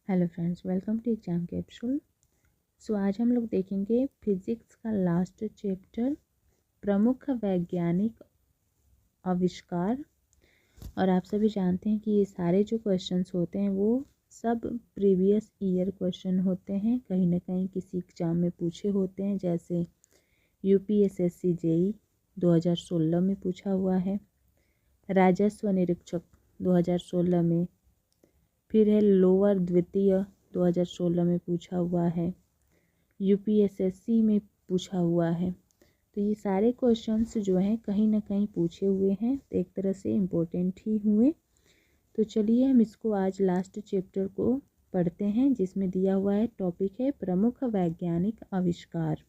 Hello friends, welcome to exam capsule. आज हम लोग देखेंगे फिजिक्स का लास्ट चैप्टर, प्रमुख वैज्ञानिक आविष्कार। और आप सभी जानते हैं कि ये सारे जो क्वेश्चंस होते हैं वो सब प्रीवियस ईयर क्वेश्चन होते हैं, कहीं ना कहीं किसी एग्जाम में पूछे होते हैं। जैसे यूपीएसएससी जेई 2016 में पूछा हुआ है, राजस्व निरीक्षक 2016 में, फिर है लोअर द्वितीय 2016 में पूछा हुआ है, यूपीएसएससी में पूछा हुआ है। तो ये सारे क्वेश्चंस जो हैं कहीं ना कहीं पूछे हुए हैं, तो एक तरह से इम्पोर्टेंट ही हुए। तो चलिए हम इसको आज लास्ट चैप्टर को पढ़ते हैं, जिसमें दिया हुआ है टॉपिक है प्रमुख वैज्ञानिक आविष्कार।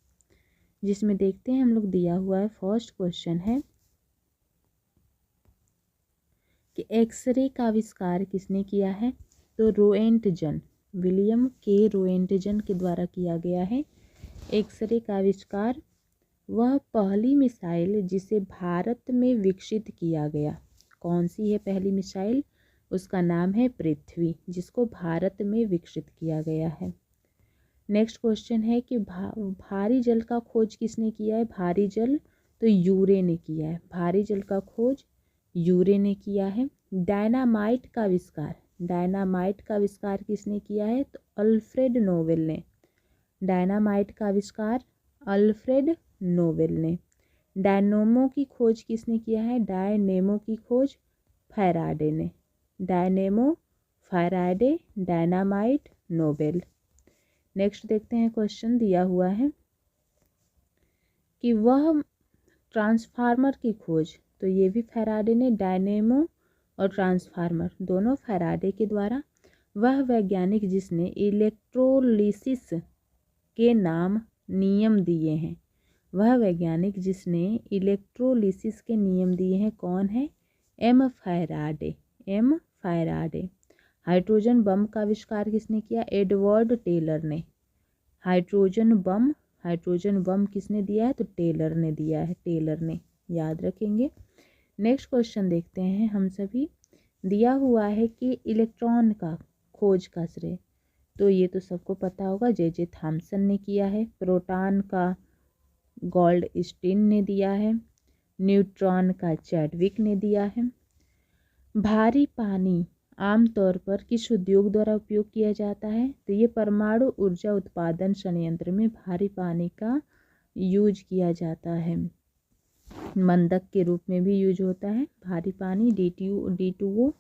जिसमें देखते हैं हम लोग, दिया हुआ है फर्स्ट क्वेश्चन है कि एक्सरे का आविष्कार किसने किया है। तो रोएंटजन, विलियम के रोएंटजन के द्वारा किया गया है एक्सरे का आविष्कार। वह पहली मिसाइल जिसे भारत में विकसित किया गया। कौन सी है पहली मिसाइल? उसका नाम है पृथ्वी, जिसको भारत में विकसित किया गया है। नेक्स्ट क्वेश्चन है कि भारी जल का खोज किसने किया है। भारी जल तो यूरे ने किया है, भारी जल का खोज यूरे ने किया है। डायनामाइट का आविष्कार, डायनामाइट का आविष्कार किसने किया है? तो अल्फ्रेड नोबेल ने। डायनामाइट का आविष्कार अल्फ्रेड नोबेल ने। डायनेमो की खोज किसने किया है? डायनेमो की खोज फैराडे ने। Dynamo, Faraday, dynamite, Nobel. Next देखते हैं, क्वेश्चन दिया हुआ है कि वह ट्रांसफार्मर की खोज, तो ये भी फैराडे ने। डायनेमो और ट्रांसफार्मर दोनों फैराडे के द्वारा। वह वैज्ञानिक जिसने इलेक्ट्रोलिसिस के नाम नियम दिए हैं, वह वैज्ञानिक जिसने इलेक्ट्रोलिसिस के नियम दिए हैं कौन है? M Faraday, M Faraday. Hydrogen bomb का आविष्कार किसने किया? एडवर्ड टेलर ने। हाइड्रोजन बम किसने दिया है? तो टेलर ने दिया है, टेलर ने, याद रखेंगे। नेक्स्ट क्वेश्चन देखते हैं हम सभी। दिया हुआ है कि इलेक्ट्रॉन का खोज का श्रेय, तो ये तो सबको पता होगा, जे थॉमसन ने किया है। प्रोटॉन का गोल्डस्टीन ने दिया है। न्यूट्रॉन का चैडविक ने दिया है। भारी पानी आमतौर पर किस उद्योग द्वारा उपयोग किया जाता है? तो ये परमाणु ऊर्जा उत्पादन संयंत्र में भारी पानी का यूज किया जाता है। मंदक के रूप में भी यूज होता है भारी पानी, D2O।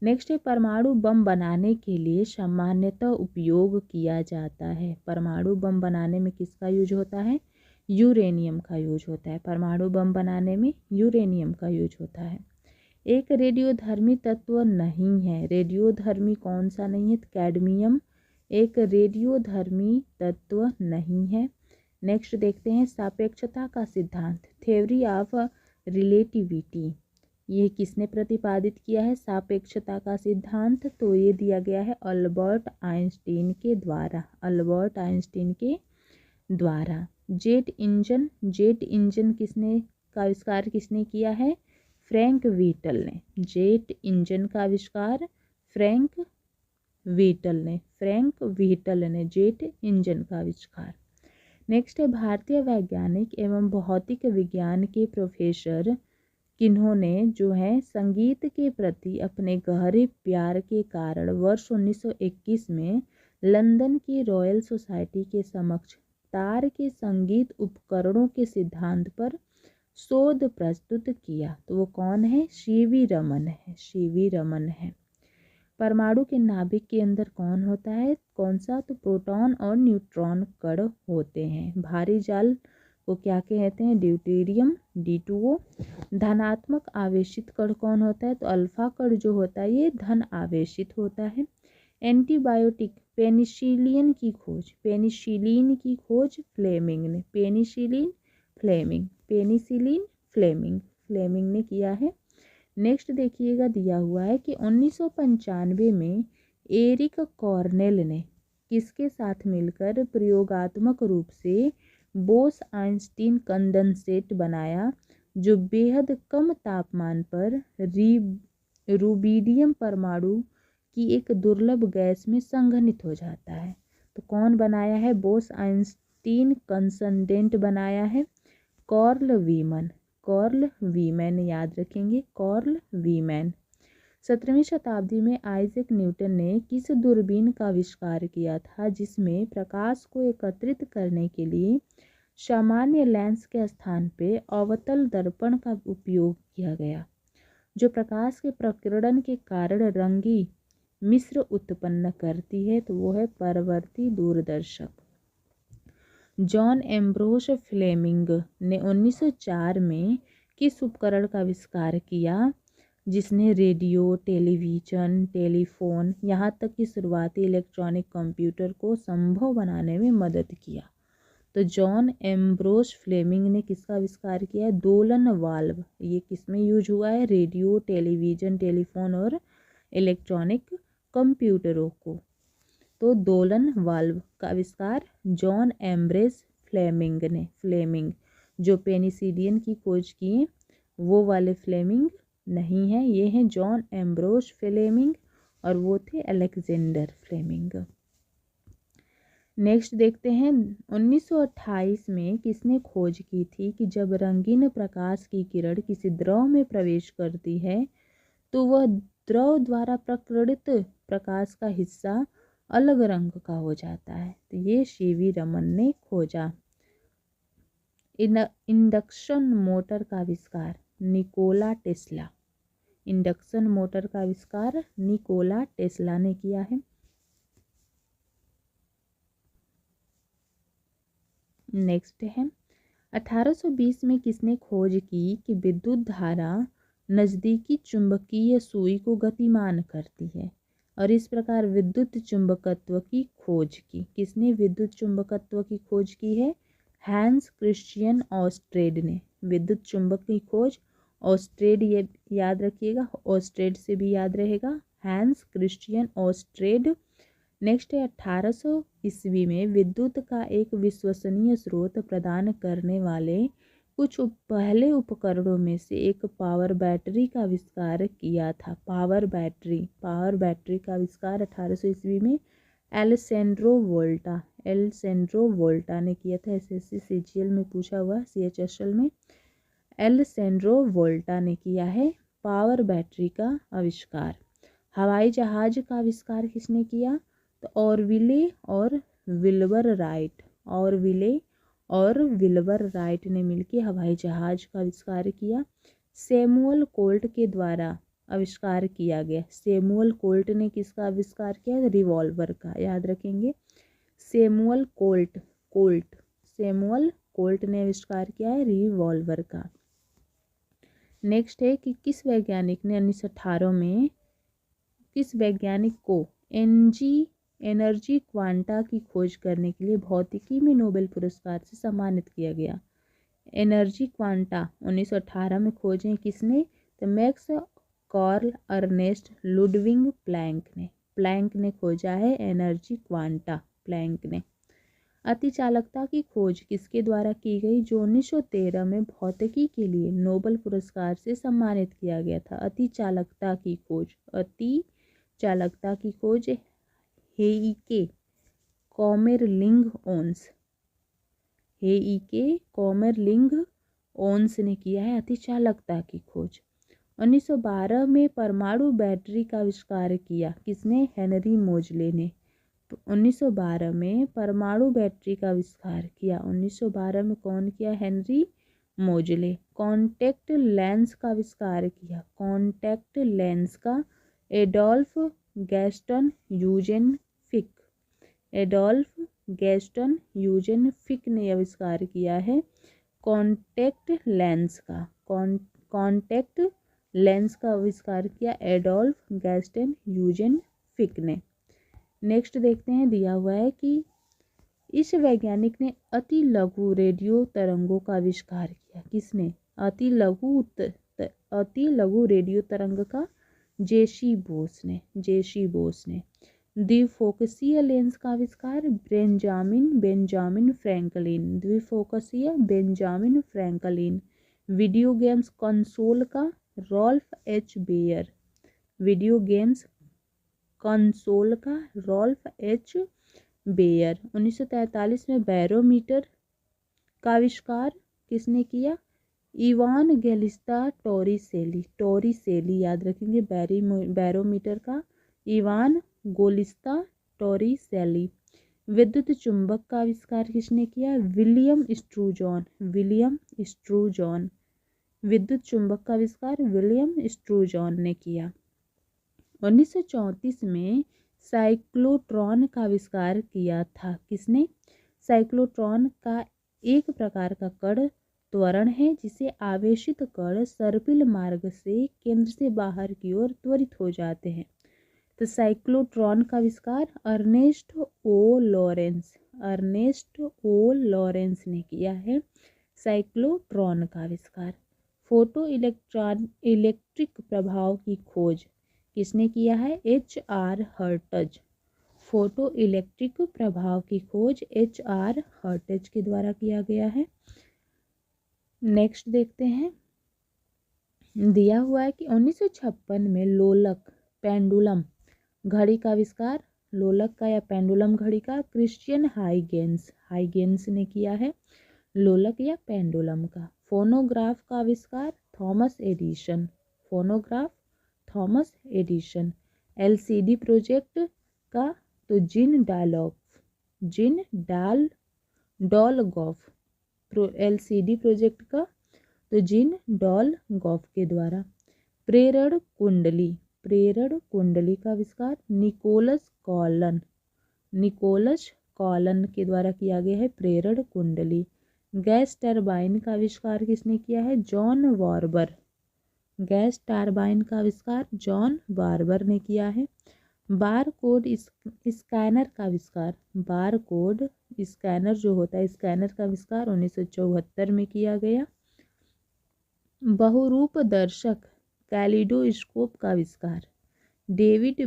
नेक्स्ट है, परमाणु बम बनाने के लिए सामान्यतः उपयोग किया जाता है। परमाणु बम बनाने में किसका यूज होता है? यूरेनियम का यूज होता है। परमाणु बम बनाने में यूरेनियम का यूज होता है। एक रेडियोधर्मी तत्व नहीं है। रेडियोधर्मी कौन सा नहीं है? कैडमियम एक रेडियोधर्मी तत्व नहीं है। नेक्स्ट देखते हैं, सापेक्षता का सिद्धांत, थ्योरी ऑफ रिलेटिविटी, ये किसने प्रतिपादित किया है? सापेक्षता का सिद्धांत तो ये दिया गया है अल्बर्ट आइंस्टीन के द्वारा, अल्बर्ट आइंस्टीन के द्वारा। जेट इंजन किसने का आविष्कार किसने किया है? फ्रैंक व्हीटल ने। जेट इंजन का आविष्कार फ्रैंक व्हीटल ने जेट इंजन का आविष्कार। नेक्स्ट है, भारतीय वैज्ञानिक एवं भौतिक विज्ञान के प्रोफेसर किन्होंने जो है संगीत के प्रति अपने गहरे प्यार के कारण वर्ष 1921 में लंदन की रॉयल सोसाइटी के समक्ष तार के संगीत उपकरणों के सिद्धांत पर शोध प्रस्तुत किया। तो वो कौन है? सीवी रमन है। परमाणु के नाभिक के अंदर कौन होता है? कौन सा? तो प्रोटॉन और न्यूट्रॉन कण होते हैं। भारी जाल को क्या कहते हैं? Deuterium, D2O। धनात्मक आवेशित कण कौन होता है? तो अल्फा कण जो होता है ये धन आवेशित होता है। एंटीबायोटिक पेनिसिलिन की खोज फ्लेमिंग ने। फ्लेमिंग ने किया है। नेक्स्ट देखिएगा, दिया हुआ है कि 1995 में एरिक कॉर्नेल ने किसके साथ मिलकर प्रयोगात्मक रूप से बोस आइंस्टीन कंडेंसेट बनाया, जो बेहद कम तापमान पर रूबिडियम परमाणु की एक दुर्लभ गैस में संघनित हो जाता है। तो कौन बनाया है? बोस आइंस्टीन कंसंडेंट बनाया है। कार्ल वीमन, कार्ल वीमैन याद रखेंगे, कार्ल वीमैन। 17वीं शताब्दी में आइजैक न्यूटन ने किस दूरबीन का आविष्कार किया था जिसमें प्रकाश को एकत्रित करने के लिए सामान्य लेंस के स्थान पे अवतल दर्पण का उपयोग किया गया, जो प्रकाश के प्रकीर्णन के कारण रंगी मिश्र उत्पन्न करती है? तो वो है परावर्ती दूरदर्शक। जॉन एम्ब्रोस फ्लेमिंग ने 1904 में किस उपकरण का आविष्कार किया जिसने रेडियो, टेलीविज़न, टेलीफोन, यहाँ तक कि शुरुआती इलेक्ट्रॉनिक कंप्यूटर को संभव बनाने में मदद किया? तो जॉन एम्ब्रोस फ्लेमिंग ने किसका आविष्कार किया है? दोलन वाल्व। ये किसमें यूज हुआ है? रेडियो, टेलीविज़न, टेलीफोन और इलेक्ट्रॉनिक कंप्यूटरों को। तो दोलन वाल्व का आविष्कार जॉन एम्ब्रोस फ्लेमिंग ने, फ्लेमिंग जो पेनिसिलिन की खोज किए वो वाले फ्लेमिंग नहीं है, ये हैं जॉन एम्ब्रोस फ्लेमिंग और वो थे अलेक्जेंडर फ्लेमिंग। नेक्स्ट देखते हैं 1928 में किसने खोज की थी कि जब रंगीन प्रकाश की किरण किसी द्रव में प्रवेश करती है तो वह द्रव द्वारा प्रकीर्णित प्रकाश का हिस्सा अलग रंग का हो जाता है? तो ये सीवी रमन ने खोजा। इंडक्शन मोटर का आविष्कार निकोला टेस्ला, इंडक्शन मोटर का आविष्कार निकोला टेस्ला ने किया है। नेक्स्ट है 1820 में किसने खोज की कि विद्युत धारा नज़दीकी चुंबकीय सुई को गतिमान करती है और इस प्रकार विद्युत चुंबकत्व की खोज की? किसने विद्युत चुंबकत्व की खोज की है? हैंस क्रिश्चियन ऑस्ट्रेड ने विद्युत चुंबक की खोज। ऑस्ट्रेड ये याद रखिएगा, ऑस्ट्रेड से भी याद रहेगा, हैंस क्रिश्चियन ऑस्ट्रेड। नेक्स्ट है 1800 ईस्वी में विद्युत का एक विश्वसनीय स्रोत प्रदान करने वाले कुछ पहले उपकरणों में से एक पावर बैटरी का आविष्कार किया था। पावर बैटरी का आविष्कार 1800 ईस्वी में एलेसेंड्रो वोल्टा ने किया था। एसएससी सीजीएल में पूछा हुआ, सीएचएसएल में एलेसेंड्रो वोल्टा ने किया है पावर बैटरी का आविष्कार। हवाई जहाज का आविष्कार किसने किया? तो ऑरविले और विल्बर राइट ने मिलकर हवाई जहाज का आविष्कार किया। सैमुअल कोल्ट के द्वारा आविष्कार किया गया। सैमुअल कोल्ट ने किसका आविष्कार किया? रिवॉल्वर का, याद रखेंगे। सैमुअल कोल्ट ने आविष्कार किया है रिवॉल्वर का। नेक्स्ट है कि किस वैज्ञानिक ने 1918 में किस वैज्ञानिक को एनर्जी क्वांटा की खोज करने के लिए भौतिकी में नोबेल पुरस्कार से सम्मानित किया गया? एनर्जी क्वांटा 1918 में खोजे किसने? तो Max Karl Ernest Ludwig Planck ने खोजा है एनर्जी क्वांटा, प्लैंक ने। अति चालकता की खोज किसके द्वारा की गई जो 1913 में भौतिकी के लिए नोबेल पुरस्कार से सम्मानित किया गया था? अति चालकता की खोज हेइके कॉमेरलिंग ओन्स ने किया है अति चालकता की खोज। 1912 में परमाणु बैटरी का आविष्कार किया किसने? हेनरी मोजले ने। 1912 में परमाणु बैटरी का आविष्कार किया। 1912 में कौन किया? हेनरी मोजले। कॉन्टैक्ट लेंस का आविष्कार किया, कॉन्टैक्ट लेंस का एडोल्फ गैस्टन यूजेन फिक ने आविष्कार किया है कॉन्टैक्ट लेंस का आविष्कार किया एडोल्फ गैस्टन यूजेन फिक ने। नेक्स्ट देखते हैं, दिया हुआ है कि इस वैज्ञानिक ने अति लघु रेडियो तरंगों का आविष्कार किया। किसने? अति लघु रेडियो तरंग का जेसी बोस ने। द्विफोकसीय लेंस का आविष्कार Benjamin Franklin. Video games console का Ralph H Baer. Video games console का रॉल्फ एच बेयर। 1943 में बैरोमीटर का आविष्कार किसने किया? Ivan गेलिस्ता Torricelli. टोरिसेली याद रखेंगे बैरोमीटर का, इवान गोलिस्ता टोरिसेली। विद्युत चुंबक का आविष्कार किसने किया? विलियम स्ट्रूजॉन। विलियम स्ट्रूजॉन। विद्युत चुंबक का आविष्कार विलियम स्ट्रूजॉन ने किया। 1934 में साइक्लोट्रॉन का आविष्कार किया था। किसने? साइक्लोट्रॉन का एक प्रकार का कण त्वरण है जिसे आवेशित कण सर्पिल मार्ग से केंद्र से बाहर की ओर त्वरित हो जाते हैं। तो साइक्लोट्रॉन का आविष्कार Ernest O Lawrence, Ernest O Lawrence ने किया है साइक्लोट्रॉन का आविष्कार। फोटो इलेक्ट्रिक प्रभाव की खोज किसने किया है? एच.आर. हर्ट्ज। फोटो इलेक्ट्रिक प्रभाव की खोज एच.आर. हर्ट्ज के द्वारा किया गया है। नेक्स्ट देखते हैं, दिया हुआ है कि 1956 में लोलक पेंडुलम घड़ी का आविष्कार, लोलक का या पेंडुलम घड़ी का क्रिश्चियन हाइगेंस ने किया है, लोलक या पेंडुलम का। फोनोग्राफ का आविष्कार Thomas Edison. Phonograph Thomas Edison. LCD project का तो जीन डॉलगॉफ। एलसीडी प्रोजेक्ट का तो जीन डॉलगॉफ के द्वारा। प्रेरण कुंडली का आविष्कार निकोलस कॉलन के द्वारा किया गया है प्रेरण कुंडली। गैस टरबाइन का आविष्कार किसने किया है? जॉन वार्बर। गैस टरबाइन का आविष्कार जॉन वार्बर ने किया है। बारकोड स्कैनर का आविष्कार, बारकोड स्कैनर जो होता है स्कैनर का आविष्कार 1974 में किया गया। बहुरूपदर्शक कैलिडोस्कोप का आविष्कार डेविड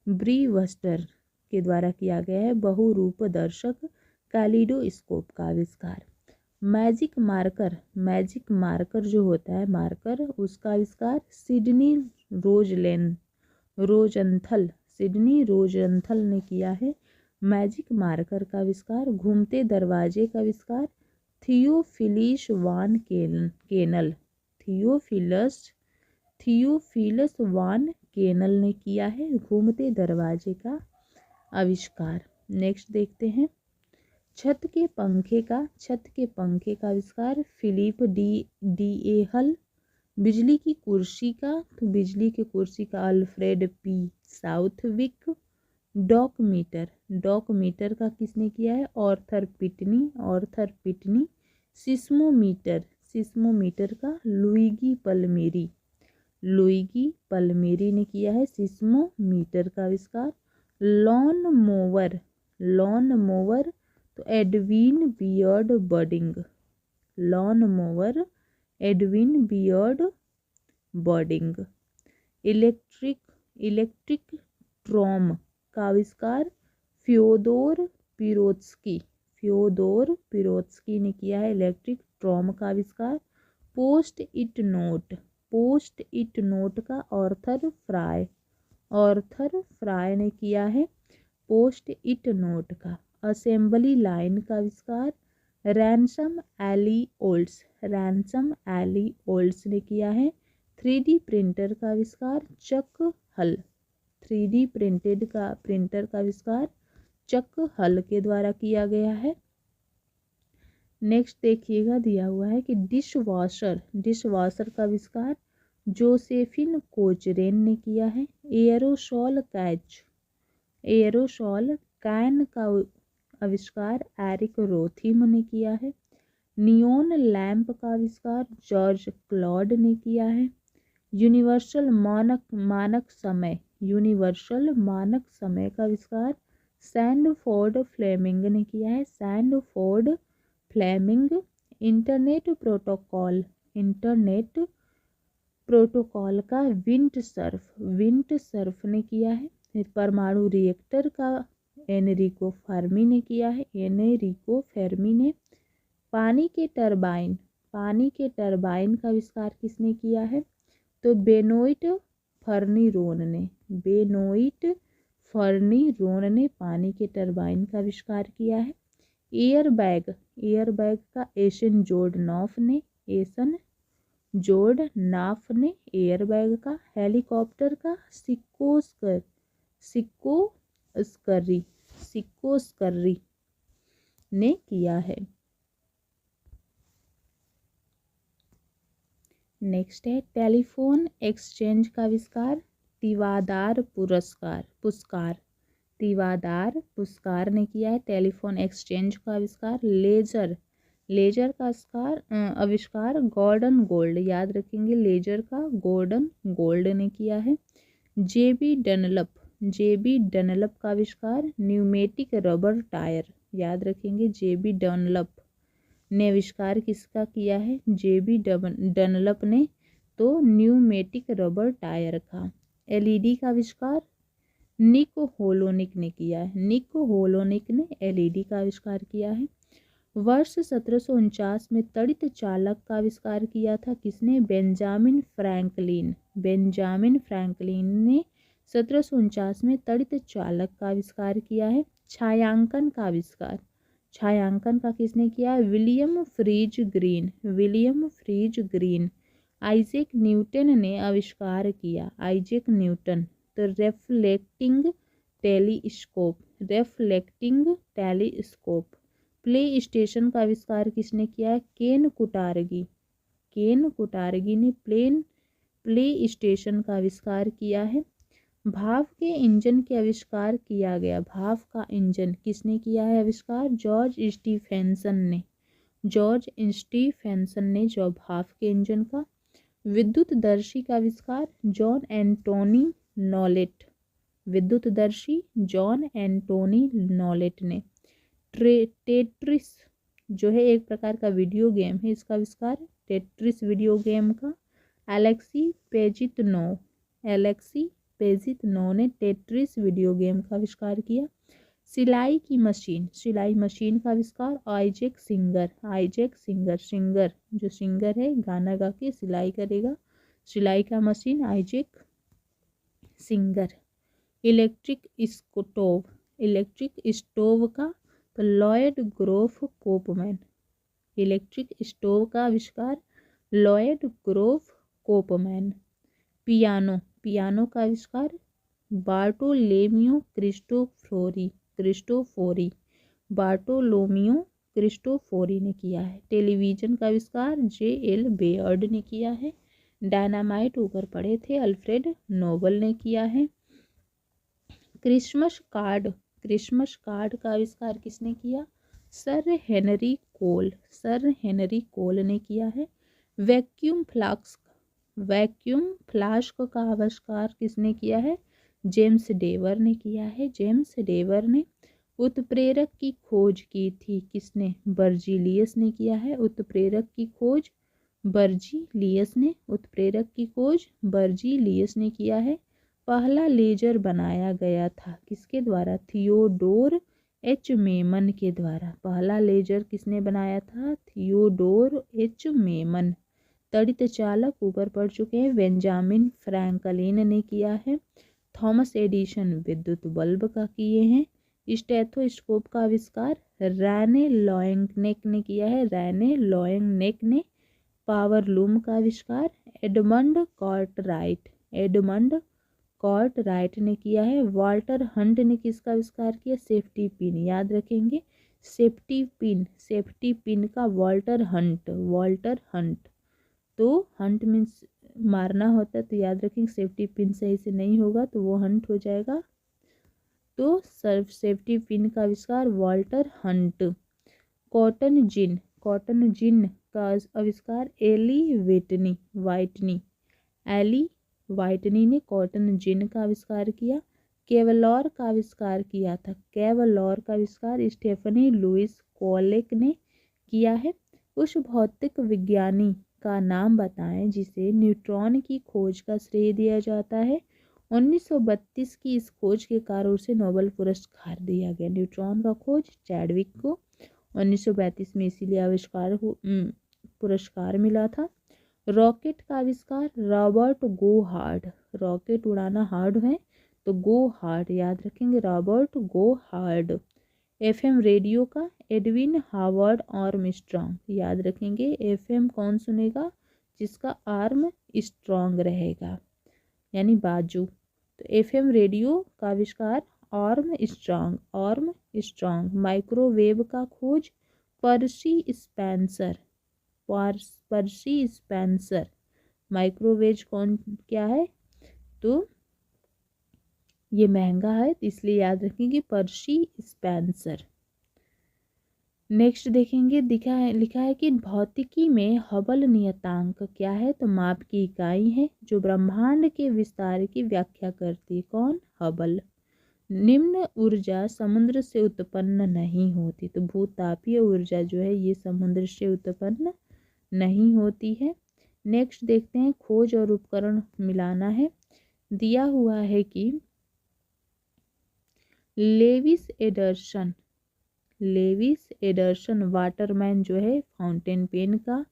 ब्रीवस्टर के द्वारा किया गया है बहुरूपदर्शक कैलिडोस्कोप का आविष्कार। मैजिक मार्कर जो होता है मार्कर, उसका आविष्कार सिडनी रोजंथल ने किया है मैजिक मार्कर का आविष्कार। घूमते दरवाजे का आविष्कार थियोफिलिस वान केनल ने किया है घूमते दरवाजे का आविष्कार। नेक्स्ट देखते हैं, छत के पंखे का आविष्कार फिलिप डी ए हल। बिजली की कुर्सी का अल्फ्रेड पी साउथविक। डॉक मीटर का किसने किया है? Arthur Pitney. सिस्मोमीटर का लुइगी पल्मेरी ने किया है सिस्मोमीटर का आविष्कार। लॉन मोवर तो Edwin Beard Budding. Electric tram का आविष्कार फ्योदोर पिरोत्स्की ने किया है इलेक्ट्रिक ट्रॉम का आविष्कार। पोस्ट इट नोट का ऑर्थर फ्राई ने किया है पोस्ट इट नोट का। असेंबली लाइन का आविष्कार रैनसम एली ओल्ड्स ने किया है। 3D प्रिंटर का आविष्कार चक हल। 3D प्रिंटर का आविष्कार चक हल के द्वारा किया गया है। नेक्स्ट देखिएगा, दिया हुआ है कि डिशवॉशर का आविष्कार जोसेफिन कोचरेन ने किया है। एयरोसॉल कैन का आविष्कार एरिक रोथिम ने किया है। नियोन लैंप का आविष्कार जॉर्ज क्लॉड ने किया है। यूनिवर्सल मानक समय का आविष्कार सैंडफोर्ड फ्लेमिंग ने किया है इंटरनेट प्रोटोकॉल का विंट सर्फ ने किया है। परमाणु रिएक्टर का एनरिको फेर्मी ने किया है पानी के टरबाइन का आविष्कार किसने किया है? तो बेनोइट फर्नीरोन ने, बेनोइट फर्नीरोन ने पानी के टरबाइन का आविष्कार किया है। एयरबैग, एयरबैग का एसन जोर्डनॉफ ने, एसन जोर्डनॉफ ने एयरबैग का। हेलीकॉप्टर का सिकोस्कर्री ने किया है। नेक्स्ट है टेलीफोन एक्सचेंज का आविष्कार, तिवादार पुरस्कार तिवादार पुरस्कार ने किया है। टेलीफोन एक्सचेंज का आविष्कार। लेजर का आविष्कार गॉर्डन गोल्ड, याद रखेंगे लेजर का गॉर्डन गोल्ड ने किया है। जेबी डनलप का आविष्कार न्यूमेटिक रबर टायर, याद रखेंगे जेबी डनलप ने आविष्कार किसका किया है, जेबी डनलप ने तो न्यूमेटिक रबर टायर का। एलईडी का आविष्कार निक होलोनिक ने किया है, निक होलोनिक ने एलईडी का आविष्कार किया है। वर्ष 1749 में तड़ित चालक का आविष्कार किया था किसने, बेंजामिन फ्रैंकलिन ने 1749 में तड़ित चालक का आविष्कार किया है। छायांकन का आविष्कार, छायांकन का किसने किया है, William Friese Greene. Isaac Newton ने आविष्कार किया, आइजैक न्यूटन तो रेफ्लेक्टिंग टेलीस्कोप। प्ले स्टेशन का आविष्कार किसने किया है, केन कुटारगी ने प्ले स्टेशन का आविष्कार किया है। भाप के इंजन के आविष्कार किया गया, भाप का इंजन किसने किया है आविष्कार, जॉर्ज स्टीफेंसन ने जो भाप के इंजन का। विद्युतदर्शी का आविष्कार जॉन एंटोनी नॉलेट ने। टेट्रिस जो है एक प्रकार का वीडियो गेम है, इसका आविष्कार टेट्रिस वीडियो गेम का एलेक्सी पेजितनो ने टेट्रिस वीडियो गेम का आविष्कार किया। सिलाई मशीन का आविष्कार आइजैक सिंगर जो सिंगर है गाना गा के सिलाई करेगा, सिलाई का machine Isaac singer. Electric stove का तो लॉयड ग्रोफ कोपमैन, इलेक्ट्रिक स्टोव का आविष्कार लॉयड ग्रोफ कोपमैन। पियानो का आविष्कार बार्टोलोमियो क्रिस्टोफोरी ने किया है। टेलीविजन का आविष्कार J.L. बेयर्ड ने किया है। डायनामाइट ऊपर पढ़े थे, अल्फ्रेड नोबल ने किया है। क्रिसमस कार्ड का आविष्कार किसने किया, सर हेनरी कोल ने किया है। वैक्यूम फ्लास्क का आविष्कार किसने किया है, जेम्स डेवर ने किया है, जेम्स डेवर ने। उत्प्रेरक की खोज की थी किसने, बर्जीलियस ने किया है, उत्प्रेरक की खोज बर्जीलियस ने किया है। पहला लेजर बनाया गया था किसके द्वारा, थियोडोर एच मेमन के द्वारा। पहला लेजर किसने बनाया था, थियोडोर एच मेमन। तड़ित चालक ऊपर पढ़ चुके हैं, बेंजामिन फ्रैंकलिन ने किया है। थॉमस एडिसन विद्युत बल्ब का किए हैं। स्टेथोस्कोप का आविष्कार रैने लॉयंगनेक ने किया है, रैने लॉयंगनेक ने। पावरलूम का आविष्कार एडमंड कॉर्टराइट ने किया है। वाल्टर हंट ने किसका आविष्कार किया, सेफ्टी पिन, याद रखेंगे सेफ्टी पिन का वाल्टर हंट तो हंट मीन्स मारना होता है, तो याद रखेंगे सेफ्टी पिन सही से नहीं होगा तो वो हंट हो जाएगा, तो सेफ्टी पिन का आविष्कार वाल्टर हंट। कॉटन जिन का आविष्कार एली वाइटनी ने कॉटन जिन का आविष्कार किया। केवलौर का आविष्कार किया था, केवलौर का आविष्कार स्टेफनी लुइस कॉलेक ने किया है। उस भौतिक विज्ञानी का नाम बताएं जिसे न्यूट्रॉन की खोज का श्रेय दिया जाता है। 1932 की इस खोज के कारण उसे नोबेल पुरस्कार दिया गया। न्यूट्रॉन का खोज चैडविक को 1932 में इसीलिए पुरस्कार मिला था। रॉकेट का आविष्कार रॉबर्ट गोहार्ड। रॉकेट उड़ाना हार्ड है तो गोहार्ड याद रखेंगे, रॉबर्ट गोहार्ड। एफएम रेडियो का एडविन हावर्ड आर्मस्ट्रांग याद रखेंगे। एफएम कौन सुनेगा? जिसका आर्म स्ट्रांग रहेगा यानी बाजू। तो एफएम रेडियो का आविष्कार आर्म स्ट्रांग। माइक्रोवेव का खोज पर्सी स्पेंसर। माइक्रोवेव कौन क्या है? तो ये महंगा है तो इसलिए याद रखेंगे पर्सी स्पेंसर। नेक्स्ट देखेंगे, लिखा है कि भौतिकी में हबल नियतांक क्या है? तो माप की इकाई है जो ब्रह्मांड के विस्तार की व्याख्या करती है। कौन? हबल। निम्न ऊर्जा समुद्र से उत्पन्न नहीं होती। तो भूतापीय ऊर्जा जो है ये समुद्र से उत्पन्न नहीं होती है। नेक्स्ट देखते हैं, खोज और उपकरण मिलाना है। दिया हुआ है कि लेविस एडरसन वाटरमैन जो है फाउंटेन पेन का,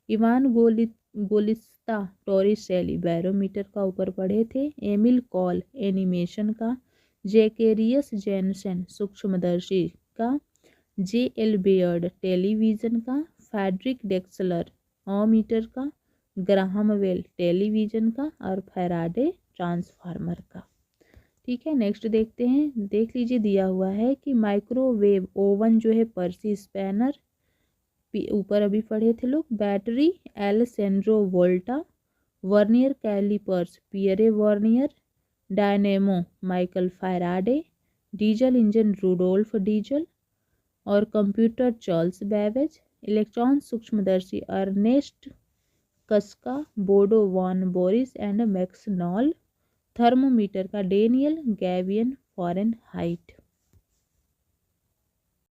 इवान गोलिस्ता टॉरिसेली बैरोमीटर का ऊपर पढ़े थे, एमिल कॉल एनिमेशन का, जैकेरियस जेनसेन सूक्ष्मदर्शी का, जे.एल. बेयर्ड टेलीविज़न का, फ्रेडरिक ड्रेक्सलर ऑमीटर का, ग्राहम बेल टेलीविज़न का और फैराडे ट्रांसफार्मर का। ठीक है, नेक्स्ट देखते हैं। देख लीजिए दिया हुआ है कि माइक्रोवेव ओवन जो है पर्सी स्पेनर, ऊपर अभी पढ़े थे लोग। Battery Alessandro Volta, vernier callipers Pierre Vernier, dynamo Michael Faraday, diesel engine Rudolf Diesel और कंप्यूटर चार्ल्स बेबेज, इलेक्ट्रॉन सूक्ष्मदर्शी Ernst Ruska, Bodo von Borries and Max Knoll, thermometer का डेनियल गैवियन फॉरेनहाइट।